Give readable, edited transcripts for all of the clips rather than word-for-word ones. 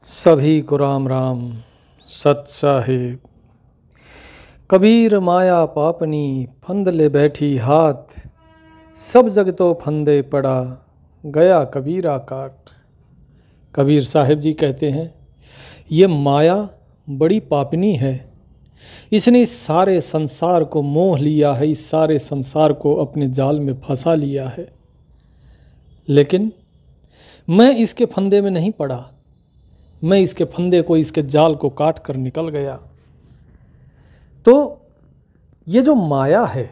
सभी को राम राम। सत साहिब। कबीर माया पापनी फंद ले बैठी हाथ, सब जग तो फंदे पड़ा गया कबीरा काट। कबीर साहिब जी कहते हैं ये माया बड़ी पापनी है, इसने इस सारे संसार को मोह लिया है, इस सारे संसार को अपने जाल में फंसा लिया है। लेकिन मैं इसके फंदे में नहीं पड़ा, मैं इसके फंदे को, इसके जाल को काट कर निकल गया। तो ये जो माया है,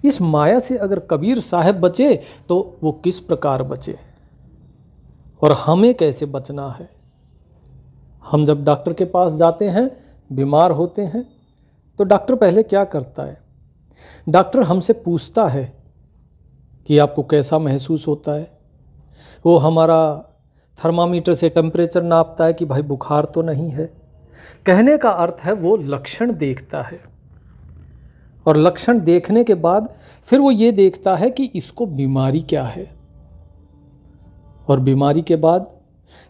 इस माया से अगर कबीर साहब बचे तो वो किस प्रकार बचे और हमें कैसे बचना है। हम जब डॉक्टर के पास जाते हैं, बीमार होते हैं, तो डॉक्टर पहले क्या करता है? डॉक्टर हमसे पूछता है कि आपको कैसा महसूस होता है। वो हमारा थर्मामीटर से टेम्परेचर नापता है कि भाई बुखार तो नहीं है। कहने का अर्थ है वो लक्षण देखता है, और लक्षण देखने के बाद फिर वो ये देखता है कि इसको बीमारी क्या है, और बीमारी के बाद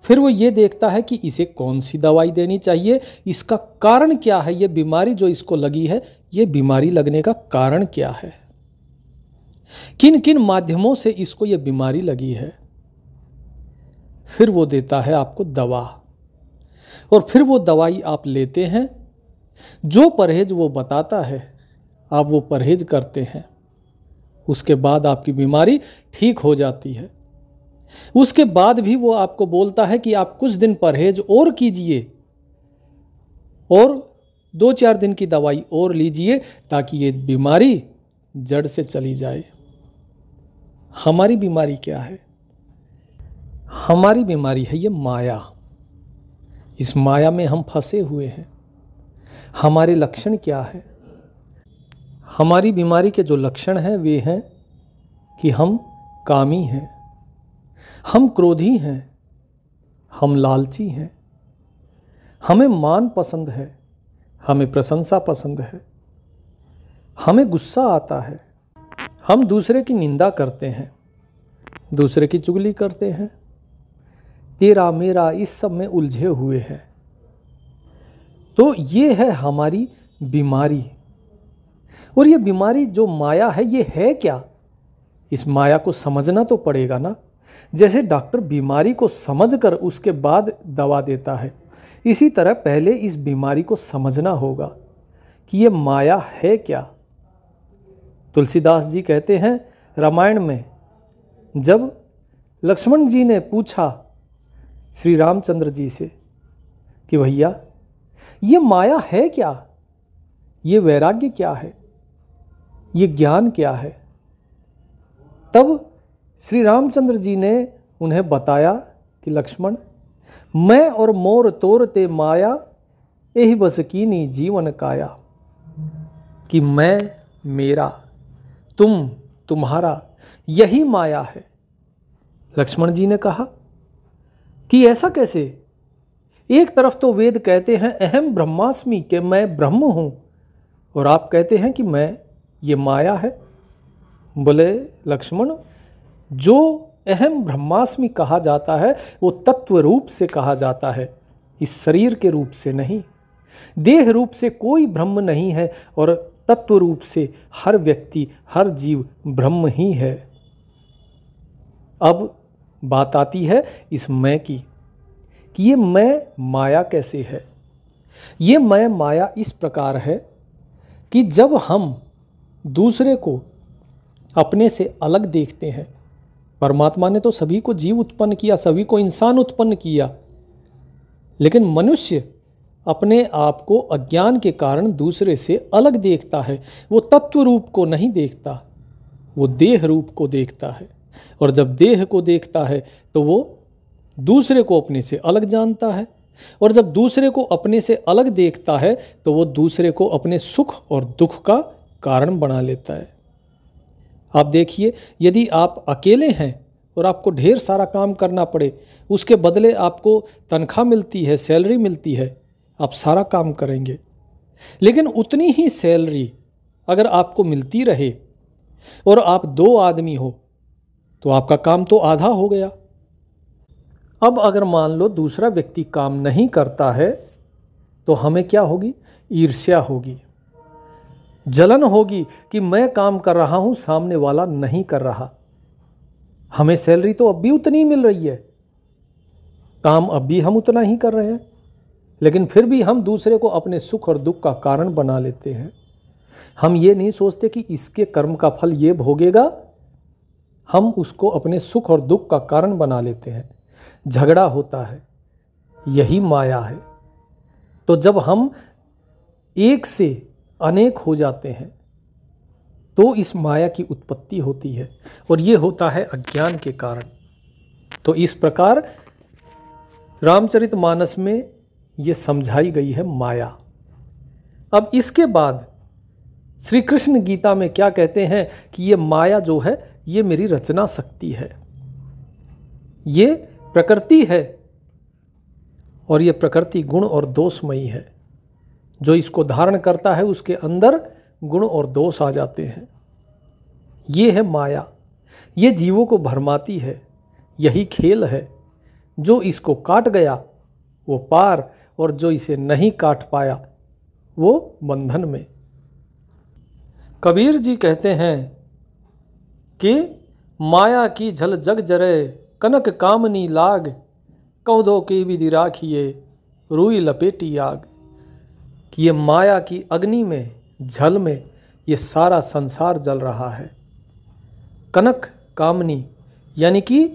फिर वो ये देखता है कि इसे कौन सी दवाई देनी चाहिए, इसका कारण क्या है, ये बीमारी जो इसको लगी है, ये बीमारी लगने का कारण क्या है, किन किन माध्यमों से इसको ये बीमारी लगी है। फिर वो देता है आपको दवा, और फिर वो दवाई आप लेते हैं। जो परहेज वो बताता है आप वो परहेज करते हैं, उसके बाद आपकी बीमारी ठीक हो जाती है। उसके बाद भी वो आपको बोलता है कि आप कुछ दिन परहेज और कीजिए और 2-4 दिन की दवाई और लीजिए ताकि ये बीमारी जड़ से चली जाए। हमारी बीमारी क्या है? हमारी बीमारी है ये माया। इस माया में हम फंसे हुए हैं। हमारे लक्षण क्या है? हमारी बीमारी के जो लक्षण हैं वे हैं कि हम कामी हैं, हम क्रोधी हैं, हम लालची हैं, हमें मान पसंद है, हमें प्रशंसा पसंद है, हमें गुस्सा आता है, हम दूसरे की निंदा करते हैं, दूसरे की चुगली करते हैं, तेरा मेरा इस सब में उलझे हुए हैं। तो ये है हमारी बीमारी। और ये बीमारी जो माया है, ये है क्या? इस माया को समझना तो पड़ेगा ना। जैसे डॉक्टर बीमारी को समझकर उसके बाद दवा देता है, इसी तरह पहले इस बीमारी को समझना होगा कि ये माया है क्या। तुलसीदास जी कहते हैं रामायण में, जब लक्ष्मण जी ने पूछा श्री रामचंद्र जी से कि भैया ये माया है क्या, ये वैराग्य क्या है, ये ज्ञान क्या है, तब श्री रामचंद्र जी ने उन्हें बताया कि लक्ष्मण, मैं और मोर तोर ते माया यही बस कीनी जीवन काया। कि मैं, मेरा, तुम, तुम्हारा, यही माया है। लक्ष्मण जी ने कहा कि ऐसा कैसे? एक तरफ तो वेद कहते हैं अहम ब्रह्मास्मि, कि मैं ब्रह्म हूं, और आप कहते हैं कि मैं, ये माया है। बोले लक्ष्मण, जो अहम ब्रह्मास्मि कहा जाता है वो तत्व रूप से कहा जाता है, इस शरीर के रूप से नहीं। देह रूप से कोई ब्रह्म नहीं है, और तत्व रूप से हर व्यक्ति, हर जीव ब्रह्म ही है। अब बात आती है इस मैं की, कि ये मैं माया कैसे है। ये मैं माया इस प्रकार है कि जब हम दूसरे को अपने से अलग देखते हैं, परमात्मा ने तो सभी को जीव उत्पन्न किया, सभी को इंसान उत्पन्न किया, लेकिन मनुष्य अपने आप को अज्ञान के कारण दूसरे से अलग देखता है। वो तत्व रूप को नहीं देखता, वो देह रूप को देखता है, और जब देह को देखता है तो वो दूसरे को अपने से अलग जानता है, और जब दूसरे को अपने से अलग देखता है तो वो दूसरे को अपने सुख और दुख का कारण बना लेता है। आप देखिए, यदि आप अकेले हैं और आपको ढेर सारा काम करना पड़े, उसके बदले आपको तनख्वाह मिलती है, सैलरी मिलती है, आप सारा काम करेंगे। लेकिन उतनी ही सैलरी अगर आपको मिलती रहे और आप 2 आदमी हो तो आपका काम तो आधा हो गया। अब अगर मान लो दूसरा व्यक्ति काम नहीं करता है तो हमें क्या होगी? ईर्ष्या होगी, जलन होगी कि मैं काम कर रहा हूं, सामने वाला नहीं कर रहा। हमें सैलरी तो अब भी उतनी ही मिल रही है, काम अब भी हम उतना ही कर रहे हैं, लेकिन फिर भी हम दूसरे को अपने सुख और दुख का कारण बना लेते हैं। हम ये नहीं सोचते कि इसके कर्म का फल ये भोगेगा, हम उसको अपने सुख और दुख का कारण बना लेते हैं। झगड़ा होता है, यही माया है। तो जब हम एक से अनेक हो जाते हैं तो इस माया की उत्पत्ति होती है, और ये होता है अज्ञान के कारण। तो इस प्रकार रामचरितमानस में ये समझाई गई है माया। अब इसके बाद श्री कृष्ण गीता में क्या कहते हैं कि ये माया जो है ये मेरी रचना शक्ति है, ये प्रकृति है, और ये प्रकृति गुण और दोषमयी है। जो इसको धारण करता है उसके अंदर गुण और दोष आ जाते हैं। ये है माया, ये जीवों को भरमाती है, यही खेल है। जो इसको काट गया वो पार, और जो इसे नहीं काट पाया वो बंधन में। कबीर जी कहते हैं कि माया की झल जग जरे, कनक कामनी लाग, कौधो के विधि राखिए, रुई लपेटी आग। कि ये माया की अग्नि में, झल में ये सारा संसार जल रहा है। कनक कामनी यानी कि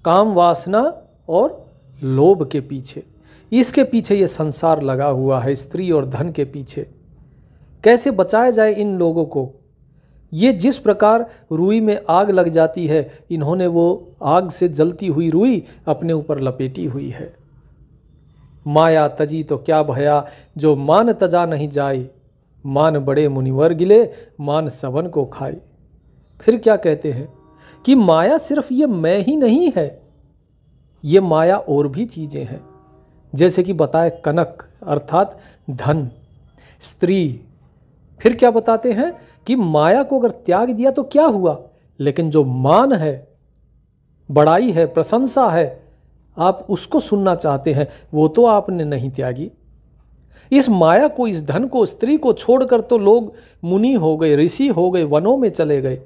काम वासना और लोभ के पीछे, इसके पीछे ये संसार लगा हुआ है, स्त्री और धन के पीछे। कैसे बचाया जाए इन लोगों को? ये जिस प्रकार रुई में आग लग जाती है, इन्होंने वो आग से जलती हुई रुई अपने ऊपर लपेटी हुई है। माया तजी तो क्या भया, जो मान तजा नहीं जाए, मान बड़े मुनिवर गिले, मान सबन को खाए। फिर क्या कहते हैं कि माया सिर्फ ये मैं ही नहीं है, ये माया और भी चीज़ें हैं। जैसे कि बताए कनक अर्थात धन, स्त्री। फिर क्या बताते हैं कि माया को अगर त्याग दिया तो क्या हुआ, लेकिन जो मान है, बड़ाई है, प्रशंसा है, आप उसको सुनना चाहते हैं, वो तो आपने नहीं त्यागी। इस माया को, इस धन को, स्त्री को छोड़कर तो लोग मुनि हो गए, ऋषि हो गए, वनों में चले गए।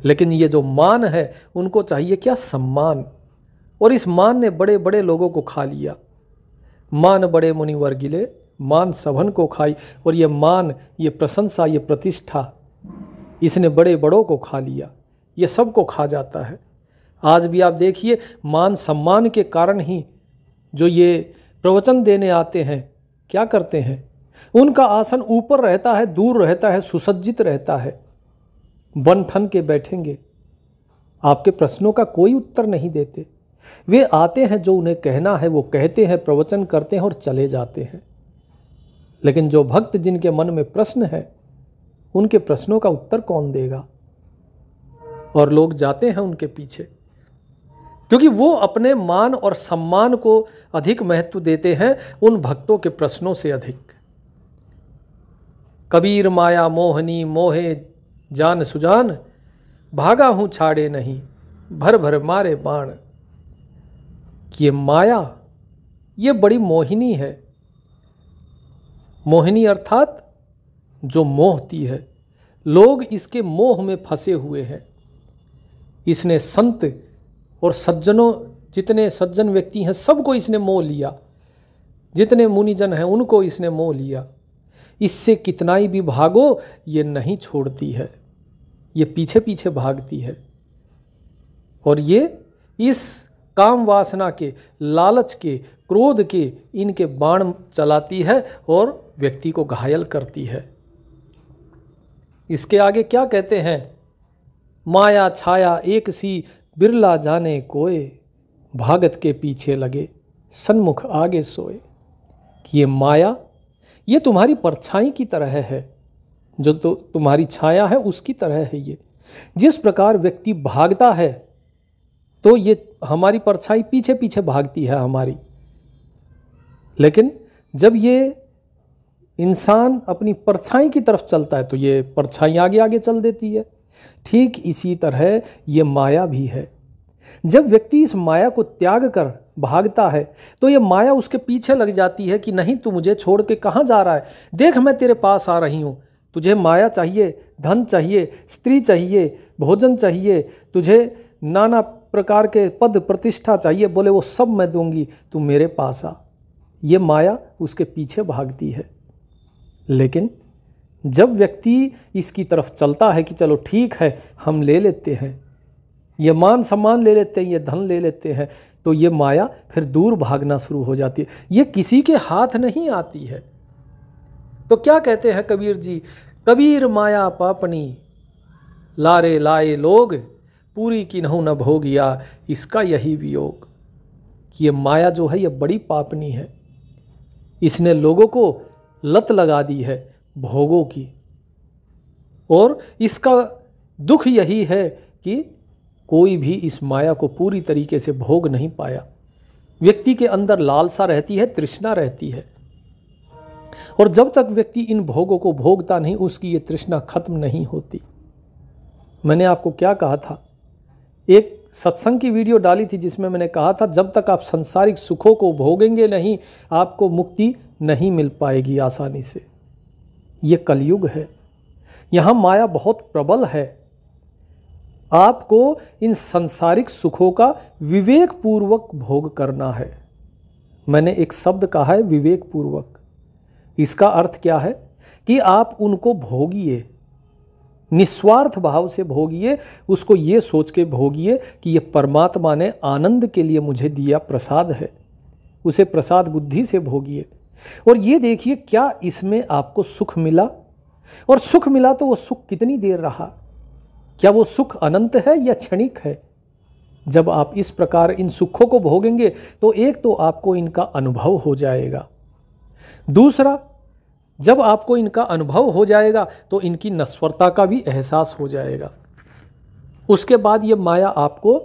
लेकिन ये जो मान है उनको चाहिए क्या? सम्मान। और इस मान ने बड़े बड़े लोगों को खा लिया। मान बड़े मुनिवर गिले, मान सबन को खाई। और ये मान, ये प्रशंसा, ये प्रतिष्ठा, इसने बड़े बड़ों को खा लिया, ये सबको खा जाता है। आज भी आप देखिए, मान सम्मान के कारण ही जो ये प्रवचन देने आते हैं क्या करते हैं? उनका आसन ऊपर रहता है, दूर रहता है, सुसज्जित रहता है, बन ठन के बैठेंगे, आपके प्रश्नों का कोई उत्तर नहीं देते। वे आते हैं, जो उन्हें कहना है वो कहते हैं, प्रवचन करते हैं और चले जाते हैं। लेकिन जो भक्त जिनके मन में प्रश्न है, उनके प्रश्नों का उत्तर कौन देगा? और लोग जाते हैं उनके पीछे, क्योंकि वो अपने मान और सम्मान को अधिक महत्व देते हैं उन भक्तों के प्रश्नों से अधिक। कबीर माया मोहनी, मोहे जान सुजान, भागा हूँ छाड़े नहीं, भर भर मारे बाण। कि ये माया, ये बड़ी मोहिनी है। मोहिनी अर्थात जो मोहती है। लोग इसके मोह में फंसे हुए हैं। इसने संत और सज्जनों, जितने सज्जन व्यक्ति हैं सबको इसने मोह लिया, जितने मुनिजन हैं उनको इसने मोह लिया। इससे कितना ही भी भागो ये नहीं छोड़ती है, ये पीछे पीछे भागती है। और ये इस काम वासना के, लालच के, क्रोध के इनके बाण चलाती है और व्यक्ति को घायल करती है। इसके आगे क्या कहते हैं? माया छाया एक सी, बिरला जाने कोय, भागत के पीछे लगे, सन्मुख आगे सोए। कि ये माया, ये तुम्हारी परछाई की तरह है, जो तो तुम्हारी छाया है उसकी तरह है। ये जिस प्रकार व्यक्ति भागता है तो ये हमारी परछाई पीछे पीछे भागती है हमारी, लेकिन जब ये इंसान अपनी परछाई की तरफ चलता है तो ये परछाई आगे आगे चल देती है। ठीक इसी तरह ये माया भी है। जब व्यक्ति इस माया को त्याग कर भागता है तो ये माया उसके पीछे लग जाती है कि नहीं, तू मुझे छोड़ के कहाँ जा रहा है, देख मैं तेरे पास आ रही हूँ। तुझे माया चाहिए, धन चाहिए, स्त्री चाहिए, भोजन चाहिए, तुझे नाना प्रकार के पद प्रतिष्ठा चाहिए, बोले वो सब मैं दूंगी, तू मेरे पास आ। ये माया उसके पीछे भागती है। लेकिन जब व्यक्ति इसकी तरफ चलता है कि चलो ठीक है, हम ले लेते हैं, ये मान सम्मान ले लेते हैं, ये धन ले लेते हैं, तो ये माया फिर दूर भागना शुरू हो जाती है। ये किसी के हाथ नहीं आती है। तो क्या कहते हैं कबीर जी, कबीर माया पापनी लारे लाए लोग, पूरी किन्हु न भोगिया इसका यही वियोग। कि ये माया जो है ये बड़ी पापनी है, इसने लोगों को लत लगा दी है भोगों की, और इसका दुख यही है कि कोई भी इस माया को पूरी तरीके से भोग नहीं पाया। व्यक्ति के अंदर लालसा रहती है, तृष्णा रहती है, और जब तक व्यक्ति इन भोगों को भोगता नहीं उसकी ये तृष्णा खत्म नहीं होती। मैंने आपको क्या कहा था, एक सत्संग की वीडियो डाली थी जिसमें मैंने कहा था जब तक आप संसारिक सुखों को भोगेंगे नहीं, आपको मुक्ति नहीं मिल पाएगी आसानी से। ये कलयुग है, यहाँ माया बहुत प्रबल है। आपको इन संसारिक सुखों का विवेक पूर्वक भोग करना है। मैंने एक शब्द कहा है विवेक पूर्वक। इसका अर्थ क्या है कि आप उनको भोगिए, निस्वार्थ भाव से भोगिए, उसको ये सोच के भोगिए कि ये परमात्मा ने आनंद के लिए मुझे दिया प्रसाद है, उसे प्रसाद बुद्धि से भोगिए। और ये देखिए क्या इसमें आपको सुख मिला, और सुख मिला तो वो सुख कितनी देर रहा, क्या वो सुख अनंत है या क्षणिक है। जब आप इस प्रकार इन सुखों को भोगेंगे तो एक तो आपको इनका अनुभव हो जाएगा, दूसरा जब आपको इनका अनुभव हो जाएगा तो इनकी नश्वरता का भी एहसास हो जाएगा। उसके बाद ये माया आपको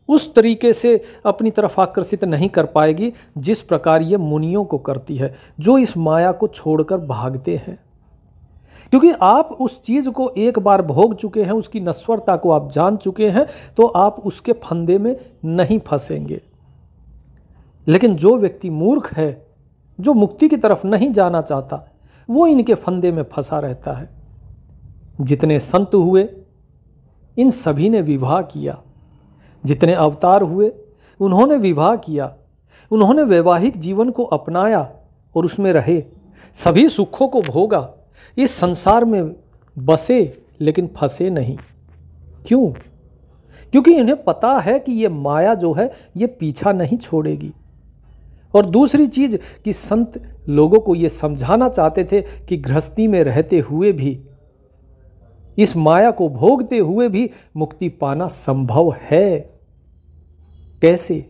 उस तरीके से अपनी तरफ आकर्षित नहीं कर पाएगी जिस प्रकार ये मुनियों को करती है, जो इस माया को छोड़कर भागते हैं। क्योंकि आप उस चीज़ को एक बार भोग चुके हैं, उसकी नश्वरता को आप जान चुके हैं, तो आप उसके फंदे में नहीं फंसेंगे। लेकिन जो व्यक्ति मूर्ख है, जो मुक्ति की तरफ नहीं जाना चाहता, वो इनके फंदे में फंसा रहता है। जितने संत हुए इन सभी ने विवाह किया, जितने अवतार हुए उन्होंने विवाह किया, उन्होंने वैवाहिक जीवन को अपनाया और उसमें रहे, सभी सुखों को भोगा, इस संसार में बसे लेकिन फंसे नहीं। क्यों? क्योंकि इन्हें पता है कि ये माया जो है ये पीछा नहीं छोड़ेगी। और दूसरी चीज़ कि संत लोगों को ये समझाना चाहते थे कि गृहस्थी में रहते हुए भी, इस माया को भोगते हुए भी मुक्ति पाना संभव है। कैसे?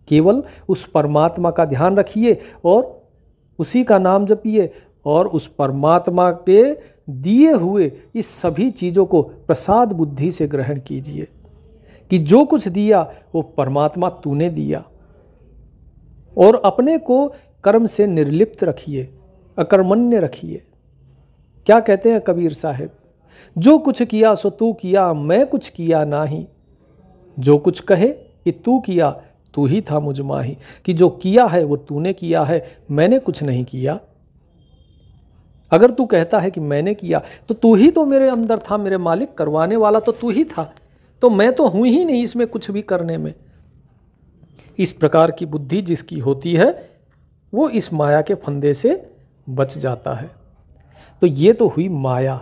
केवल उस परमात्मा का ध्यान रखिए और उसी का नाम जपिए और उस परमात्मा के दिए हुए इस सभी चीज़ों को प्रसाद बुद्धि से ग्रहण कीजिए कि जो कुछ दिया वो परमात्मा तूने दिया। और अपने को कर्म से निर्लिप्त रखिए, अकर्मण्य रखिए। क्या कहते हैं कबीर साहब, जो कुछ किया सो तू किया, मैं कुछ किया नाही। जो कुछ कहे कि तू किया, तू ही था मुझ माही। कि जो किया है वो तूने किया है, मैंने कुछ नहीं किया। अगर तू कहता है कि मैंने किया तो तू ही तो मेरे अंदर था, मेरे मालिक, करवाने वाला तो तू ही था, तो मैं तो हूँ ही नहीं इसमें कुछ भी करने में। इस प्रकार की बुद्धि जिसकी होती है वो इस माया के फंदे से बच जाता है। तो ये तो हुई माया।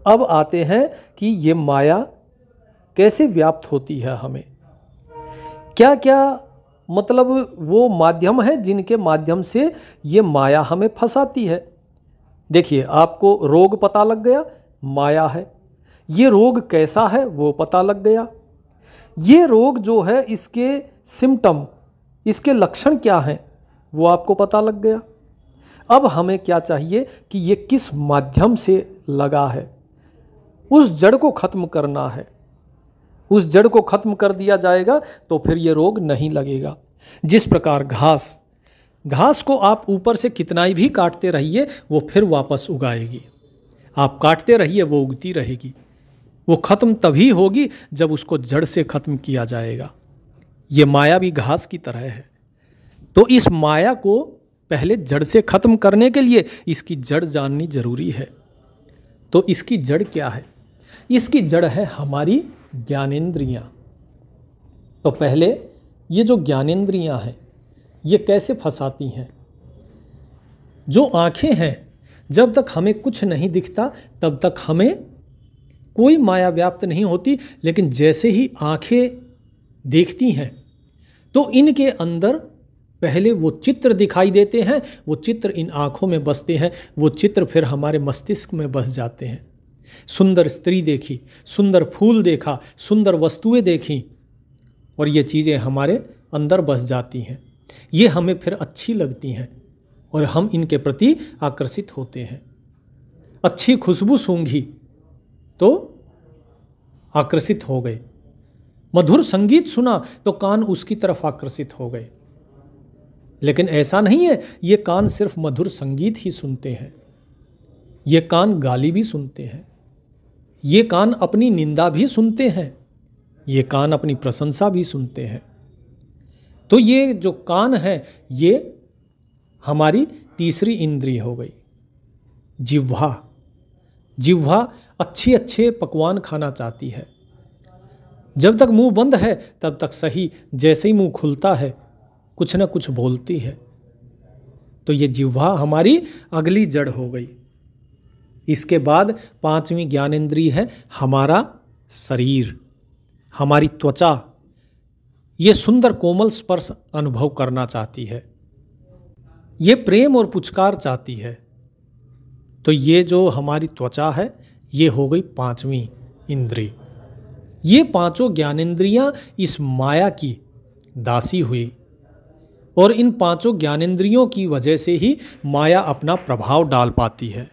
अब आते हैं कि ये माया कैसे व्याप्त होती है हमें, क्या क्या मतलब वो माध्यम है जिनके माध्यम से ये माया हमें फंसाती है। देखिए, आपको रोग पता लग गया, माया है। ये रोग कैसा है वो पता लग गया। ये रोग जो है इसके सिम्टम, इसके लक्षण क्या हैं वो आपको पता लग गया। अब हमें क्या चाहिए कि ये किस माध्यम से लगा है, उस जड़ को खत्म करना है। उस जड़ को खत्म कर दिया जाएगा तो फिर ये रोग नहीं लगेगा। जिस प्रकार घास को आप ऊपर से कितना ही भी काटते रहिए वो फिर वापस उगाएगी, आप काटते रहिए वो उगती रहेगी। वो खत्म तभी होगी जब उसको जड़ से खत्म किया जाएगा। ये माया भी घास की तरह है। तो इस माया को पहले जड़ से खत्म करने के लिए इसकी जड़ जाननी जरूरी है। तो इसकी जड़ क्या है? इसकी जड़ है हमारी ज्ञानेंद्रियां। तो पहले ये जो ज्ञानेंद्रियां हैं ये कैसे फंसाती हैं? जो आंखें हैं, जब तक हमें कुछ नहीं दिखता तब तक हमें कोई माया व्याप्त नहीं होती, लेकिन जैसे ही आंखें देखती हैं तो इनके अंदर पहले वो चित्र दिखाई देते हैं, वो चित्र इन आँखों में बसते हैं, वो चित्र फिर हमारे मस्तिष्क में बस जाते हैं। सुंदर स्त्री देखी, सुंदर फूल देखा, सुंदर वस्तुएं देखी और ये चीज़ें हमारे अंदर बस जाती हैं। ये हमें फिर अच्छी लगती हैं और हम इनके प्रति आकर्षित होते हैं। अच्छी खुशबू सूंघी तो आकर्षित हो गए, मधुर संगीत सुना तो कान उसकी तरफ आकर्षित हो गए। लेकिन ऐसा नहीं है ये कान सिर्फ मधुर संगीत ही सुनते हैं, ये कान गाली भी सुनते हैं, ये कान अपनी निंदा भी सुनते हैं, ये कान अपनी प्रशंसा भी सुनते हैं। तो ये जो कान है ये हमारी तीसरी इंद्रिय हो गई। जिह्वा, जिह्वा अच्छे अच्छे पकवान खाना चाहती है। जब तक मुंह बंद है तब तक सही, जैसे ही मुंह खुलता है कुछ ना कुछ बोलती है। तो ये जिह्वा हमारी अगली जड़ हो गई। इसके बाद पांचवी ज्ञानेंद्रिय है हमारा शरीर, हमारी त्वचा। ये सुंदर कोमल स्पर्श अनुभव करना चाहती है, ये प्रेम और पुचकार चाहती है। तो ये जो हमारी त्वचा है ये हो गई पांचवी इंद्रिय। ये पांचों ज्ञानेंद्रियां इस माया की दासी हुई और इन पांचों ज्ञानेंद्रियों की वजह से ही माया अपना प्रभाव डाल पाती है।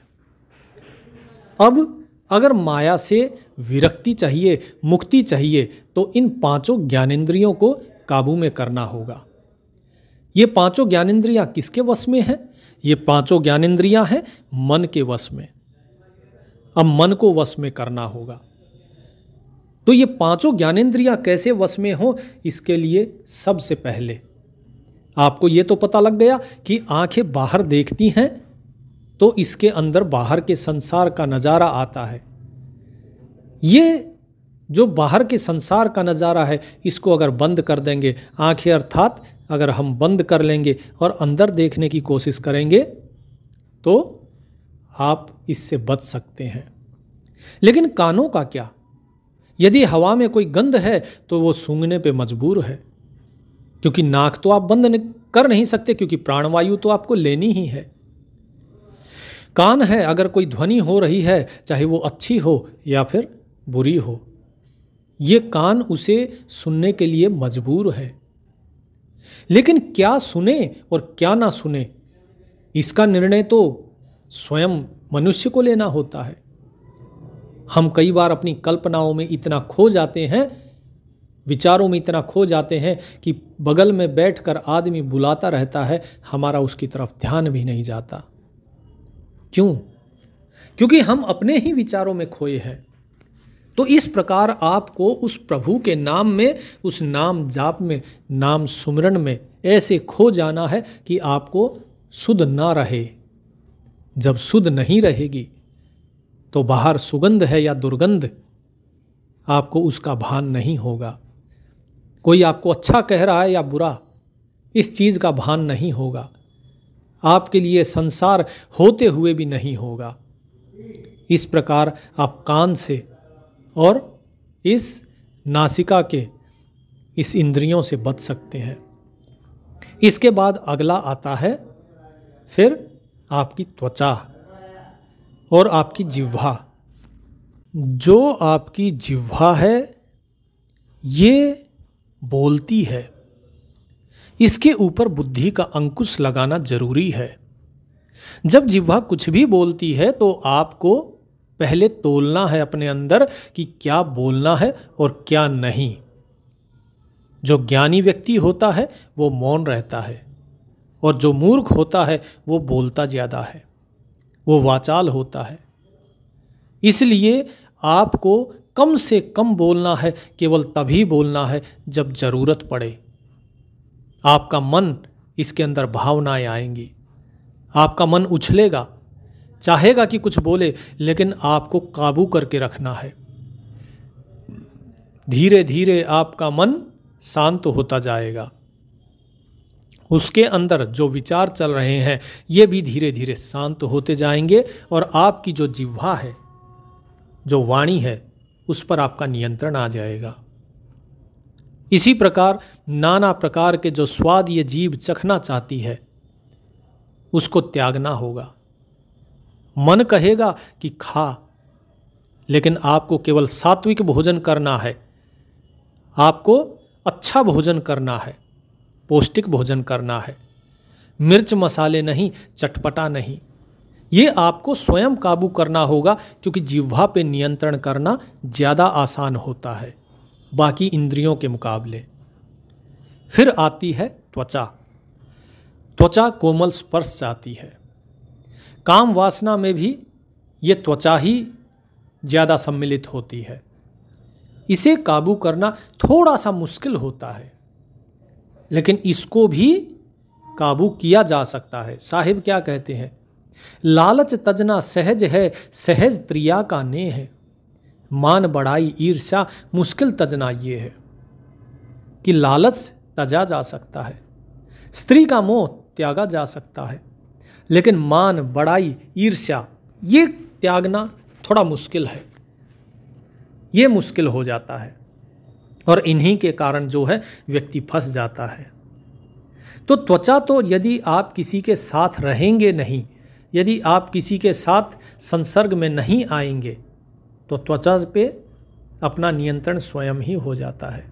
अब अगर माया से विरक्ति चाहिए, मुक्ति चाहिए, तो इन पांचों ज्ञानेंद्रियों को काबू में करना होगा। ये पांचों ज्ञानेंद्रियां किसके वश में हैं? ये पांचों ज्ञानेंद्रियां हैं मन के वश में। अब मन को वश में करना होगा। तो ये पांचों ज्ञानेंद्रियां कैसे वश में हो, इसके लिए सबसे पहले आपको ये तो पता लग गया कि आंखें बाहर देखती हैं तो इसके अंदर बाहर के संसार का नज़ारा आता है। ये जो बाहर के संसार का नज़ारा है इसको अगर बंद कर देंगे, आंखें अर्थात अगर हम बंद कर लेंगे और अंदर देखने की कोशिश करेंगे तो आप इससे बच सकते हैं। लेकिन कानों का क्या? यदि हवा में कोई गंध है तो वो सूंघने पे मजबूर है, क्योंकि नाक तो आप बंद कर नहीं सकते, क्योंकि प्राणवायु तो आपको लेनी ही है। कान है, अगर कोई ध्वनि हो रही है, चाहे वो अच्छी हो या फिर बुरी हो, ये कान उसे सुनने के लिए मजबूर है। लेकिन क्या सुने और क्या ना सुने, इसका निर्णय तो स्वयं मनुष्य को लेना होता है। हम कई बार अपनी कल्पनाओं में इतना खो जाते हैं, विचारों में इतना खो जाते हैं कि बगल में बैठकर आदमी बुलाता रहता है, हमारा उसकी तरफ ध्यान भी नहीं जाता। क्यों? क्योंकि हम अपने ही विचारों में खोए हैं। तो इस प्रकार आपको उस प्रभु के नाम में, उस नाम जाप में, नाम सुमिरन में ऐसे खो जाना है कि आपको सुध ना रहे। जब सुध नहीं रहेगी तो बाहर सुगंध है या दुर्गंध, आपको उसका भान नहीं होगा। कोई आपको अच्छा कह रहा है या बुरा, इस चीज़ का भान नहीं होगा। आपके लिए संसार होते हुए भी नहीं होगा। इस प्रकार आप कान से और इस नासिका के इस इंद्रियों से बच सकते हैं। इसके बाद अगला आता है फिर आपकी त्वचा और आपकी जिह्वा। जो आपकी जिह्वा है ये बोलती है, इसके ऊपर बुद्धि का अंकुश लगाना जरूरी है। जब जिह्वा कुछ भी बोलती है तो आपको पहले तोलना है अपने अंदर कि क्या बोलना है और क्या नहीं। जो ज्ञानी व्यक्ति होता है वो मौन रहता है और जो मूर्ख होता है वो बोलता ज़्यादा है, वो वाचाल होता है। इसलिए आपको कम से कम बोलना है, केवल तभी बोलना है जब ज़रूरत पड़े। आपका मन, इसके अंदर भावनाएं आएंगी, आपका मन उछलेगा, चाहेगा कि कुछ बोले, लेकिन आपको काबू करके रखना है। धीरे धीरे आपका मन शांत होता जाएगा, उसके अंदर जो विचार चल रहे हैं ये भी धीरे धीरे शांत होते जाएंगे और आपकी जो जिह्वा है, जो वाणी है, उस पर आपका नियंत्रण आ जाएगा। इसी प्रकार नाना प्रकार के जो स्वाद ये जीभ चखना चाहती है उसको त्यागना होगा। मन कहेगा कि खा, लेकिन आपको केवल सात्विक भोजन करना है, आपको अच्छा भोजन करना है, पौष्टिक भोजन करना है, मिर्च मसाले नहीं, चटपटा नहीं। ये आपको स्वयं काबू करना होगा, क्योंकि जिह्वा पे नियंत्रण करना ज़्यादा आसान होता है बाकी इंद्रियों के मुकाबले। फिर आती है त्वचा। त्वचा कोमल स्पर्श चाहती है। काम वासना में भी ये त्वचा ही ज़्यादा सम्मिलित होती है। इसे काबू करना थोड़ा सा मुश्किल होता है, लेकिन इसको भी काबू किया जा सकता है। साहिब क्या कहते हैं? लालच तजना सहज है, सहज त्रिया का ने है। मान बढ़ाई ईर्ष्या मुश्किल तजना ये है कि लालच तजा जा सकता है, स्त्री का मोह त्यागा जा सकता है, लेकिन मान बढ़ाई ईर्ष्या ये त्यागना थोड़ा मुश्किल है, ये मुश्किल हो जाता है और इन्हीं के कारण जो है व्यक्ति फंस जाता है। तो त्वचा तो यदि आप किसी के साथ रहेंगे नहीं, यदि आप किसी के साथ संसर्ग में नहीं आएंगे, तो त्वचा पे अपना नियंत्रण स्वयं ही हो जाता है।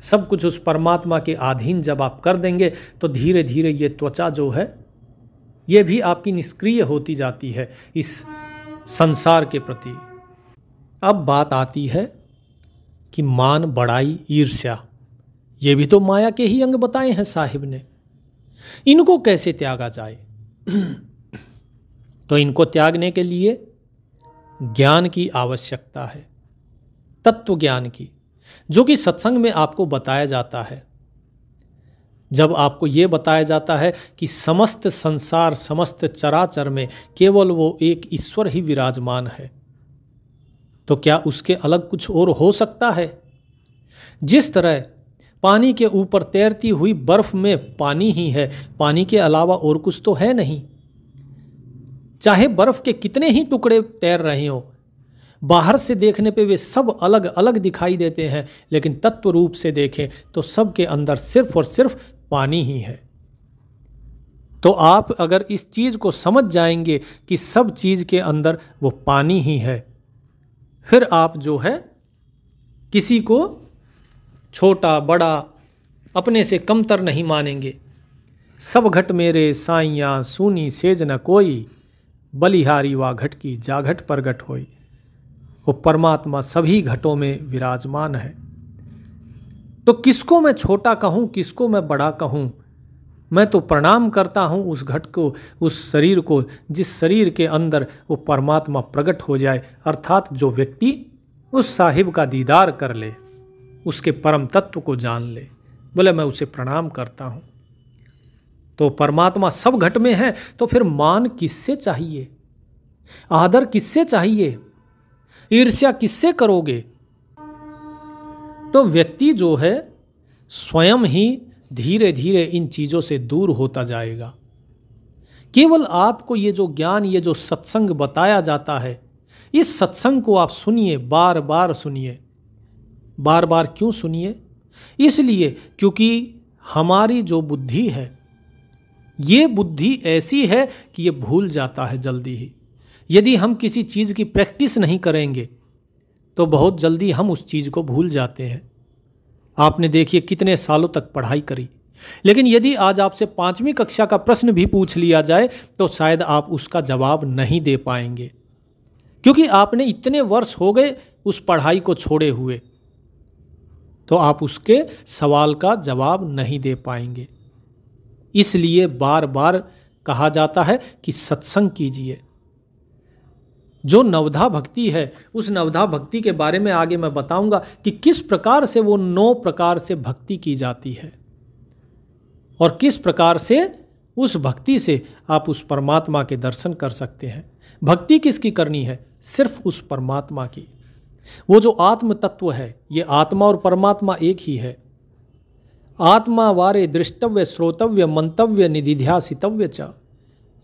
सब कुछ उस परमात्मा के अधीन जब आप कर देंगे तो धीरे धीरे ये त्वचा जो है ये भी आपकी निष्क्रिय होती जाती है इस संसार के प्रति। अब बात आती है कि मान बढ़ाई ईर्ष्या, ये भी तो माया के ही अंग बताए हैं साहिब ने। इनको कैसे त्यागा जाए? तो इनको त्यागने के लिए ज्ञान की आवश्यकता है, तत्व ज्ञान की, जो कि सत्संग में आपको बताया जाता है। जब आपको ये बताया जाता है कि समस्त संसार, समस्त चराचर में केवल वो एक ईश्वर ही विराजमान है, तो क्या उसके अलग कुछ और हो सकता है? जिस तरह पानी के ऊपर तैरती हुई बर्फ में पानी ही है, पानी के अलावा और कुछ तो है नहीं। चाहे बर्फ के कितने ही टुकड़े तैर रहे हो, बाहर से देखने पे वे सब अलग अलग दिखाई देते हैं, लेकिन तत्व रूप से देखें तो सब के अंदर सिर्फ और सिर्फ पानी ही है। तो आप अगर इस चीज़ को समझ जाएंगे कि सब चीज़ के अंदर वो पानी ही है, फिर आप जो है किसी को छोटा बड़ा अपने से कमतर नहीं मानेंगे। सब घट मेरे साइयाँ सूनी सेज न कोई, बलिहारी वा घट की जाघट प्रगट होई। वो परमात्मा सभी घटों में विराजमान है। तो किसको मैं छोटा कहूँ, किसको मैं बड़ा कहूँ? मैं तो प्रणाम करता हूँ उस घट को, उस शरीर को, जिस शरीर के अंदर वो परमात्मा प्रकट हो जाए, अर्थात जो व्यक्ति उस साहिब का दीदार कर ले, उसके परम तत्व को जान ले, बोले मैं उसे प्रणाम करता हूँ। तो परमात्मा सब घट में है, तो फिर मान किससे चाहिए? आदर किससे चाहिए? ईर्ष्या किससे करोगे? तो व्यक्ति जो है स्वयं ही धीरे धीरे इन चीज़ों से दूर होता जाएगा। केवल आपको ये जो ज्ञान, ये जो सत्संग बताया जाता है, इस सत्संग को आप सुनिए, बार बार सुनिए। बार बार क्यों सुनिए? इसलिए क्योंकि हमारी जो बुद्धि है, ये बुद्धि ऐसी है कि ये भूल जाता है जल्दी ही। यदि हम किसी चीज़ की प्रैक्टिस नहीं करेंगे तो बहुत जल्दी हम उस चीज़ को भूल जाते हैं। आपने देखिए कितने सालों तक पढ़ाई करी, लेकिन यदि आज आपसे 5वीं कक्षा का प्रश्न भी पूछ लिया जाए तो शायद आप उसका जवाब नहीं दे पाएंगे, क्योंकि आपने इतने वर्ष हो गए उस पढ़ाई को छोड़े हुए, तो आप उसके सवाल का जवाब नहीं दे पाएंगे। इसलिए बार बार कहा जाता है कि सत्संग कीजिए। जो नवधा भक्ति है, उस नवधा भक्ति के बारे में आगे मैं बताऊंगा कि किस प्रकार से वो 9 प्रकार से भक्ति की जाती है और किस प्रकार से उस भक्ति से आप उस परमात्मा के दर्शन कर सकते हैं। भक्ति किसकी करनी है? सिर्फ उस परमात्मा की। वो जो आत्म तत्व है, ये आत्मा और परमात्मा एक ही है। आत्मा वारे दृष्टव्य श्रोतव्य मंतव्य निधिध्यासितव्य च।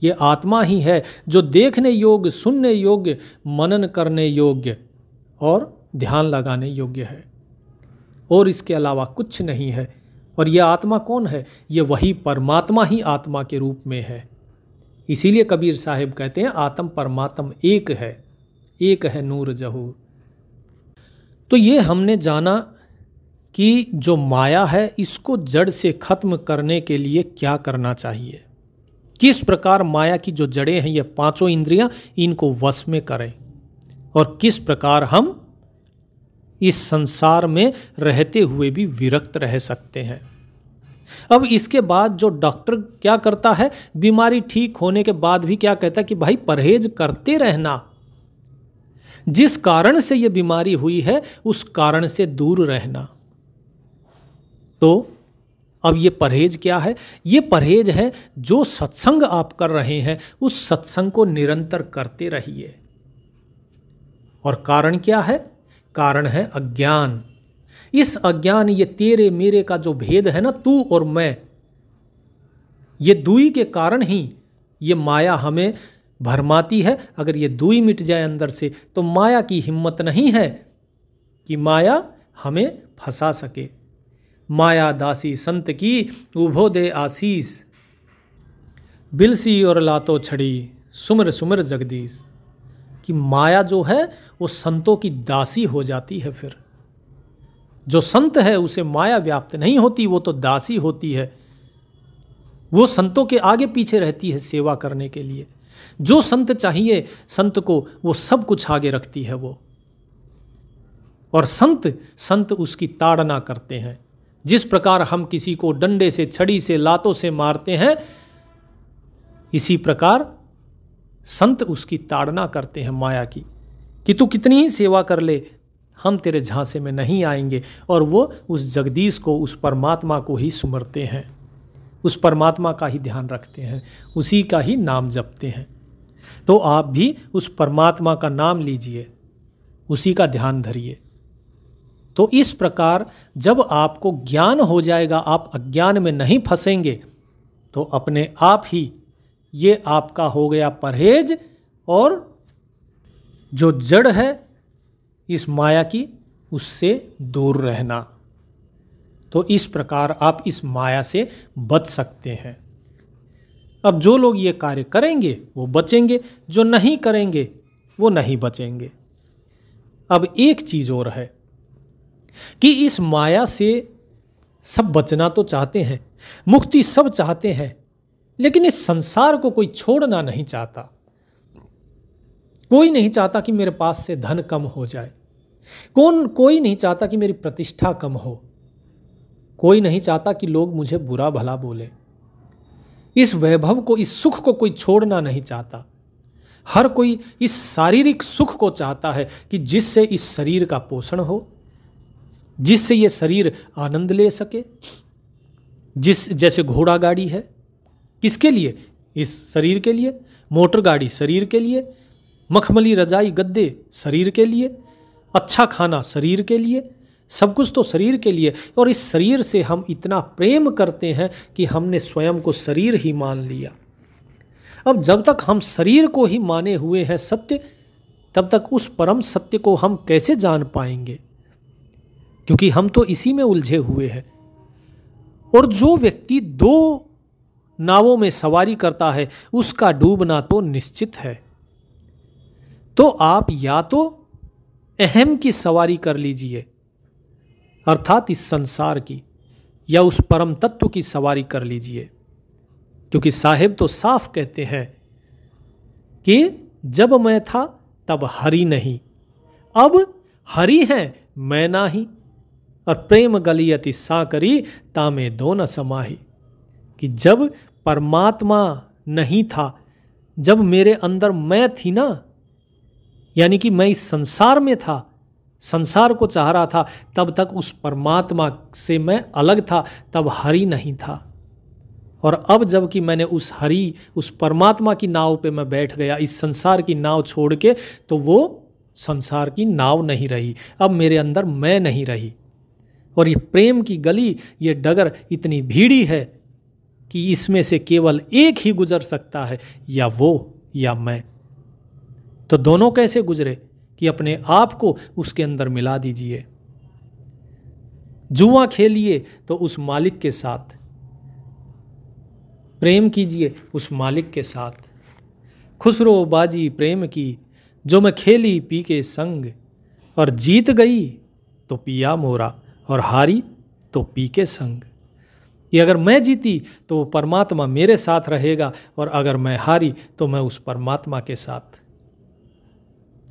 ये आत्मा ही है जो देखने योग्य, सुनने योग्य, मनन करने योग्य और ध्यान लगाने योग्य है, और इसके अलावा कुछ नहीं है। और यह आत्मा कौन है? ये वही परमात्मा ही आत्मा के रूप में है। इसीलिए कबीर साहिब कहते हैं आत्म परमात्म एक है नूर जहूर। तो ये हमने जाना कि जो माया है, इसको जड़ से खत्म करने के लिए क्या करना चाहिए, किस प्रकार माया की जो जड़ें हैं, ये 5 इंद्रियां, इनको वश में करें, और किस प्रकार हम इस संसार में रहते हुए भी विरक्त रह सकते हैं। अब इसके बाद जो डॉक्टर क्या करता है, बीमारी ठीक होने के बाद भी क्या कहता है कि भाई परहेज करते रहना, जिस कारण से ये बीमारी हुई है उस कारण से दूर रहना। तो अब ये परहेज क्या है? ये परहेज है जो सत्संग आप कर रहे हैं, उस सत्संग को निरंतर करते रहिए। और कारण क्या है? कारण है अज्ञान। इस अज्ञान, ये तेरे मेरे का जो भेद है ना, तू और मैं, ये दुई के कारण ही ये माया हमें भरमाती है। अगर ये दुई मिट जाए अंदर से तो माया की हिम्मत नहीं है कि माया हमें फंसा सके। माया दासी संत की उभो दे आशीष, बिलसी और लातो छड़ी सुमर सुमर जगदीश। कि माया जो है वो संतों की दासी हो जाती है। फिर जो संत है उसे माया व्याप्त नहीं होती, वो तो दासी होती है। वो संतों के आगे पीछे रहती है सेवा करने के लिए। जो संत चाहिए संत को, वो सब कुछ आगे रखती है वो। और संत उसकी ताड़ना करते हैं। जिस प्रकार हम किसी को डंडे से, छड़ी से, लातों से मारते हैं, इसी प्रकार संत उसकी ताड़ना करते हैं माया की, कि तू कितनी ही सेवा कर ले, हम तेरे झांसे में नहीं आएंगे। और वो उस जगदीश को, उस परमात्मा को ही सुमरते हैं, उस परमात्मा का ही ध्यान रखते हैं, उसी का ही नाम जपते हैं। तो आप भी उस परमात्मा का नाम लीजिए, उसी का ध्यान धरिए। तो इस प्रकार जब आपको ज्ञान हो जाएगा, आप अज्ञान में नहीं फंसेंगे, तो अपने आप ही ये आपका हो गया परहेज, और जो जड़ है इस माया की, उससे दूर रहना। तो इस प्रकार आप इस माया से बच सकते हैं। अब जो लोग ये कार्य करेंगे वो बचेंगे, जो नहीं करेंगे वो नहीं बचेंगे। अब एक चीज़ और है कि इस माया से सब बचना तो चाहते हैं, मुक्ति सब चाहते हैं, लेकिन इस संसार को कोई छोड़ना नहीं चाहता। कोई नहीं चाहता कि मेरे पास से धन कम हो जाए, कोई नहीं चाहता कि मेरी प्रतिष्ठा कम हो, कोई नहीं चाहता कि लोग मुझे बुरा भला बोले। इस वैभव को, इस सुख को कोई छोड़ना नहीं चाहता। हर कोई इस शारीरिक सुख को चाहता है कि जिससे इस शरीर का पोषण हो, जिससे ये शरीर आनंद ले सके। जैसे घोड़ा गाड़ी है, किसके लिए? इस शरीर के लिए। मोटर गाड़ी शरीर के लिए, मखमली रजाई गद्दे शरीर के लिए, अच्छा खाना शरीर के लिए, सब कुछ तो शरीर के लिए। और इस शरीर से हम इतना प्रेम करते हैं कि हमने स्वयं को शरीर ही मान लिया। अब जब तक हम शरीर को ही माने हुए हैं सत्य, तब तक उस परम सत्य को हम कैसे जान पाएंगे? क्योंकि हम तो इसी में उलझे हुए हैं। और जो व्यक्ति 2 नावों में सवारी करता है, उसका डूबना तो निश्चित है। तो आप या तो अहम की सवारी कर लीजिए, अर्थात इस संसार की, या उस परम तत्व की सवारी कर लीजिए। क्योंकि साहिब तो साफ कहते हैं कि जब मैं था तब हरि नहीं, अब हरि है मैं नाही। और प्रेम गलियति साकरी तामे दो न समाही। कि जब परमात्मा नहीं था, जब मेरे अंदर मैं थी ना, यानी कि मैं इस संसार में था, संसार को चाह रहा था, तब तक उस परमात्मा से मैं अलग था, तब हरि नहीं था। और अब जब कि मैंने उस हरि, उस परमात्मा की नाव पे मैं बैठ गया, इस संसार की नाव छोड़ के, तो वो संसार की नाव नहीं रही, अब मेरे अंदर मैं नहीं रही। और ये प्रेम की गली, ये डगर इतनी भीड़ी है कि इसमें से केवल एक ही गुजर सकता है, या वो या मैं। तो दोनों कैसे गुजरे कि अपने आप को उसके अंदर मिला दीजिए। जुआ खेलिए तो उस मालिक के साथ, प्रेम कीजिए उस मालिक के साथ। खुसरो बाजी प्रेम की, जो मैं खेली पी के संग, और जीत गई तो पिया मोरा, और हारी तो पी के संग। ये अगर मैं जीती तो वो परमात्मा मेरे साथ रहेगा, और अगर मैं हारी तो मैं उस परमात्मा के साथ।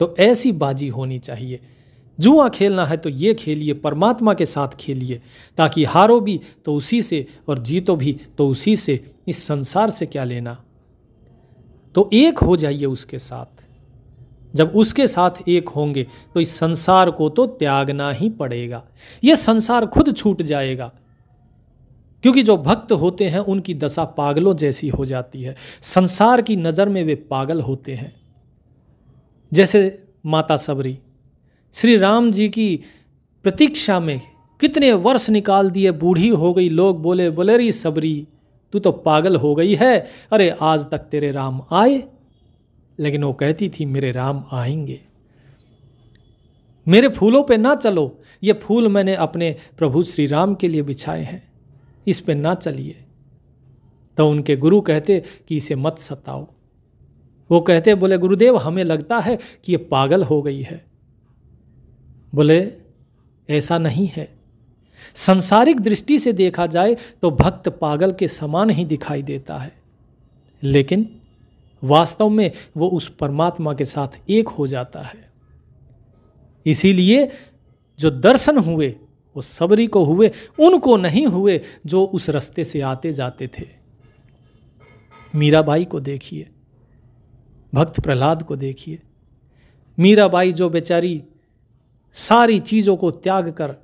तो ऐसी बाजी होनी चाहिए। जुआ खेलना है तो ये खेलिए, परमात्मा के साथ खेलिए, ताकि हारो भी तो उसी से और जीतो भी तो उसी से। इस संसार से क्या लेना। तो एक हो जाइए उसके साथ। जब उसके साथ एक होंगे तो इस संसार को तो त्यागना ही पड़ेगा। ये संसार खुद छूट जाएगा, क्योंकि जो भक्त होते हैं उनकी दशा पागलों जैसी हो जाती है। संसार की नज़र में वे पागल होते हैं। जैसे माता सबरी श्री राम जी की प्रतीक्षा में कितने वर्ष निकाल दिए, बूढ़ी हो गई, लोग बोले, बोले री सबरी तू तो पागल हो गई है, अरे आज तक तेरे राम आए। लेकिन वो कहती थी मेरे राम आएंगे। मेरे फूलों पे ना चलो, ये फूल मैंने अपने प्रभु श्री राम के लिए बिछाए हैं, इस पे ना चलिए। तो उनके गुरु कहते कि इसे मत सताओ। वो कहते, बोले गुरुदेव हमें लगता है कि ये पागल हो गई है। बोले ऐसा नहीं है। सांसारिक दृष्टि से देखा जाए तो भक्त पागल के समान ही दिखाई देता है, लेकिन वास्तव में वो उस परमात्मा के साथ एक हो जाता है। इसीलिए जो दर्शन हुए वो सबरी को हुए, उनको नहीं हुए जो उस रास्ते से आते जाते थे। मीराबाई को देखिए, भक्त प्रहलाद को देखिए। मीराबाई जो बेचारी सारी चीज़ों को त्याग कर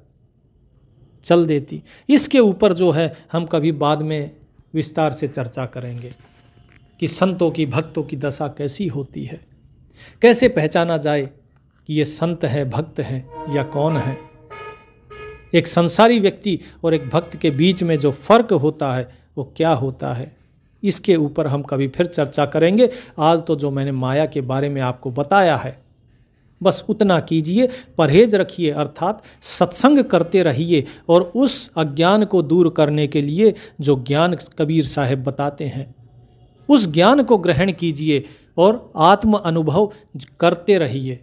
चल देती, इसके ऊपर जो है हम कभी बाद में विस्तार से चर्चा करेंगे कि संतों की, भक्तों की दशा कैसी होती है, कैसे पहचाना जाए कि ये संत है, भक्त है या कौन है। एक संसारी व्यक्ति और एक भक्त के बीच में जो फर्क होता है वो क्या होता है, इसके ऊपर हम कभी फिर चर्चा करेंगे। आज तो जो मैंने माया के बारे में आपको बताया है, बस उतना कीजिए, परहेज रखिए, अर्थात सत्संग करते रहिए, और उस अज्ञान को दूर करने के लिए जो ज्ञान कबीर साहब बताते हैं, उस ज्ञान को ग्रहण कीजिए और आत्म अनुभव करते रहिए।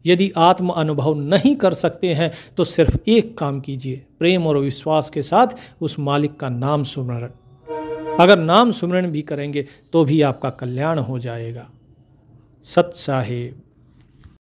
यदि आत्म अनुभव नहीं कर सकते हैं तो सिर्फ एक काम कीजिए, प्रेम और विश्वास के साथ उस मालिक का नाम सुमरण। अगर नाम सुमरण भी करेंगे तो भी आपका कल्याण हो जाएगा। सत साहिब।